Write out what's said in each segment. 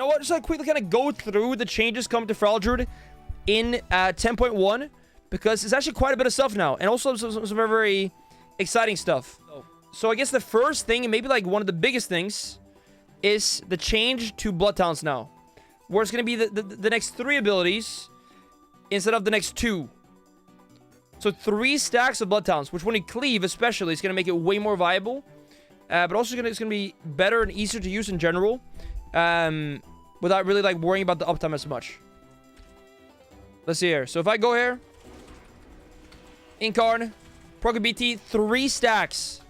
what? Just like quickly kind of go through the changes coming to Feral Druid in 10.1, because it's actually quite a bit of stuff now, and also some very, very exciting stuff. So I guess the first thing, and maybe like one of the biggest things, is the change to Blood Talents now, where it's going to be the next 3 abilities instead of the next 2. So 3 stacks of Blood Talents, which when you cleave especially, is going to make it way more viable. But also it's going to be better and easier to use in general, without really like worrying about the uptime as much. Let's see here. So if I go here, Incarn, Proc BT, 3 stacks,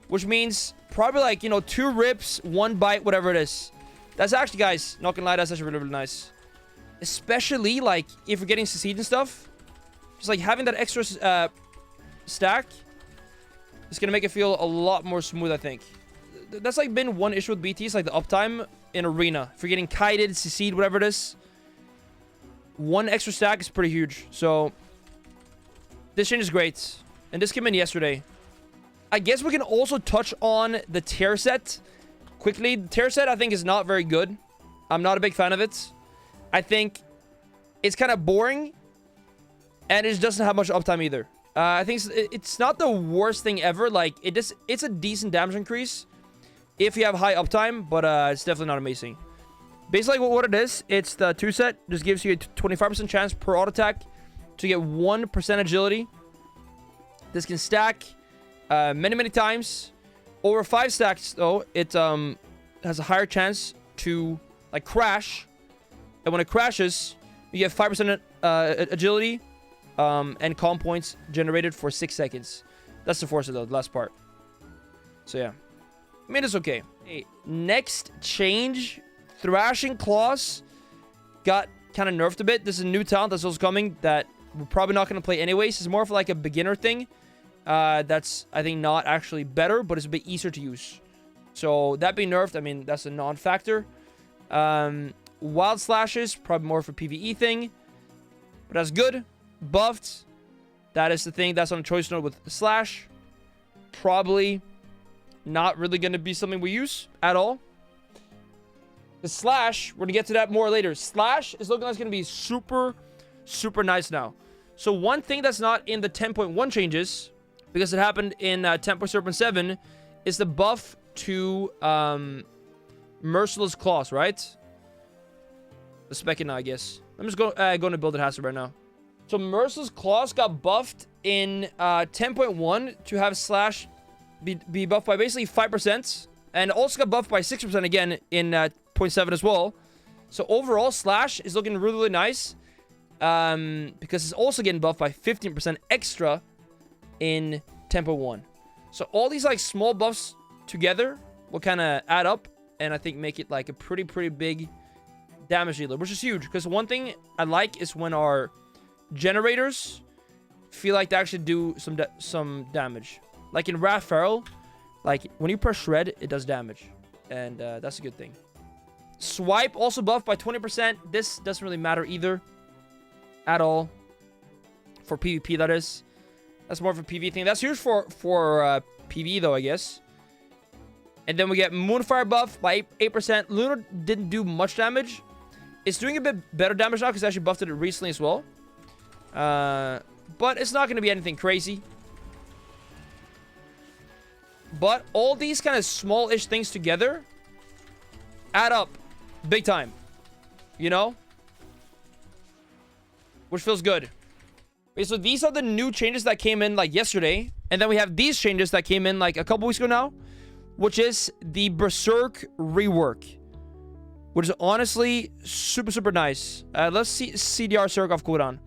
which means probably like, you know, 2 rips, 1 bite, whatever it is. That's actually, guys, not gonna lie, that's actually really, really nice. Especially like if you're getting succeed and stuff. Just like having that extra stack is gonna make it feel a lot more smooth, I think. That's like been one issue with BTs, like the uptime in arena. If you're getting kited, succeed, whatever it is, 1 extra stack is pretty huge. So this change is great, and this came in yesterday. I guess we can also touch on the tier set quickly. The tier set I think is not very good. I'm not a big fan of it. I think it's kind of boring, and it just doesn't have much uptime either. I think it's not the worst thing ever. Like, it's a decent damage increase if you have high uptime, but it's definitely not amazing. Basically, what it is, it's the 2 set. Just gives you a 25% chance per auto attack to get 1% agility. This can stack many times. Over 5 stacks, though, it has a higher chance to like crash. And when it crashes, you get 5% agility and calm points generated for 6 seconds. That's the force of the last part. So yeah, I mean, it's okay. Hey, next change, Thrashing Claws got kind of nerfed a bit. This is a new talent that's also coming that we're probably not going to play anyways. It's more of like a beginner thing. That's, I think, not actually better, but it's a bit easier to use. So that being nerfed, I mean, that's a non-factor. Wild Slashes, probably more of a PvE thing, but that's good. Buffed, that is the thing that's on a choice note with Slash. Probably not really going to be something we use at all. The Slash, we're going to get to that more later. Slash is looking like it's going to be super, super nice now. So one thing that's not in the 10.1 changes, because it happened in 10.7, is the buff to Merciless Claws, right? The spec it now, I guess. I'm just going to build it hazard right now. So Merciless Claws got buffed in 10.1 to have Slash be buffed by basically 5%. And also got buffed by 6% again in 0.7 as well. So overall, Slash is looking really, really nice. Because it's also getting buffed by 15% extra in 10.1. So all these like small buffs together will kind of add up, and I think make it like a pretty big damage dealer, which is huge. Because one thing I like is when our generators feel like they actually do some damage. Like in Wrath Feral, like when you press Shred, it does damage, and that's a good thing. Swipe also buffed by 20%. This doesn't really matter either at all for PvP, that is. That's more of a PvE thing. That's huge for PvE though, I guess. And then we get Moonfire buff by 8%. Lunar didn't do much damage. It's doing a bit better damage now because I actually buffed it recently as well. But it's not going to be anything crazy. But all these kind of small-ish things together add up big time. You know? Which feels good. Okay, so these are the new changes that came in like yesterday. And then we have these changes that came in like a couple weeks ago now, which is the Berserk rework, which is honestly super nice. Let's see CDR Berserk off cooldown.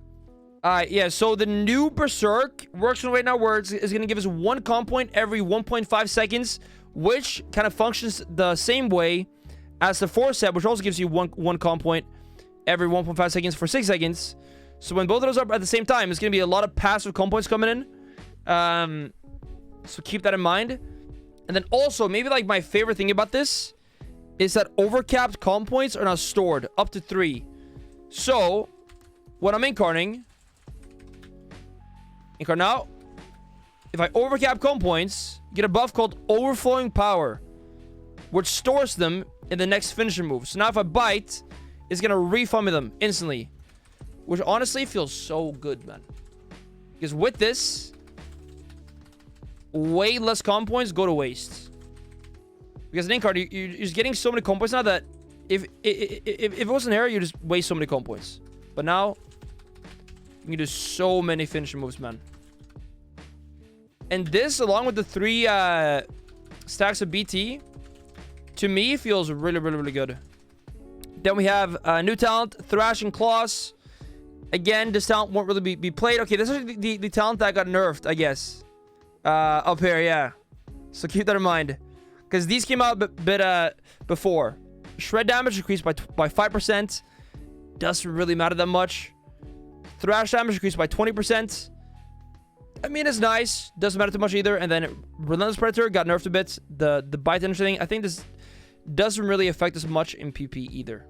Yeah, so the new Berserk works right now where it's going to give us 1 comp point every 1.5 seconds, which kind of functions the same way as the 4 set, which also gives you one comp point every 1.5 seconds for 6 seconds. So when both of those are at the same time, it's going to be a lot of passive comp points coming in. So keep that in mind. And then also, maybe like my favorite thing about this is that overcapped comp points are now stored up to 3. So when I'm incarning now, if I overcap comp points, get a buff called Overflowing Power, which stores them in the next finisher move. So now if I bite, it's gonna refund me them instantly, which honestly feels so good, man. Because with this, way less comp points go to waste. Because an in card, you're just getting so many comp points now that if it wasn't here, you just waste so many comp points. But now, you can do so many finisher moves, man. And this, along with the 3 stacks of BT, to me, feels really, really, really good. Then we have a new talent, Thrash and Claws. Again, this talent won't really be played. Okay, this is the talent that got nerfed, I guess. Up here, yeah. So keep that in mind. Because these came out a bit before. Shred damage increased by 5%. Doesn't really matter that much. Thrash damage increased by 20%. I mean, it's nice. Doesn't matter too much either. And then Relentless Predator got nerfed a bit. The bite and everything. I think this doesn't really affect us much in PP either.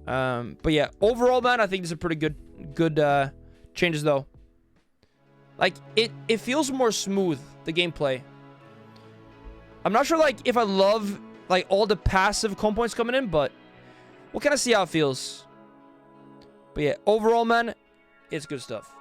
But yeah, overall, man, I think this is a pretty good changes though. Like it feels more smooth, the gameplay. I'm not sure like if I love like all the passive comp points coming in, but we'll kind of see how it feels. But yeah, overall, man, it's good stuff.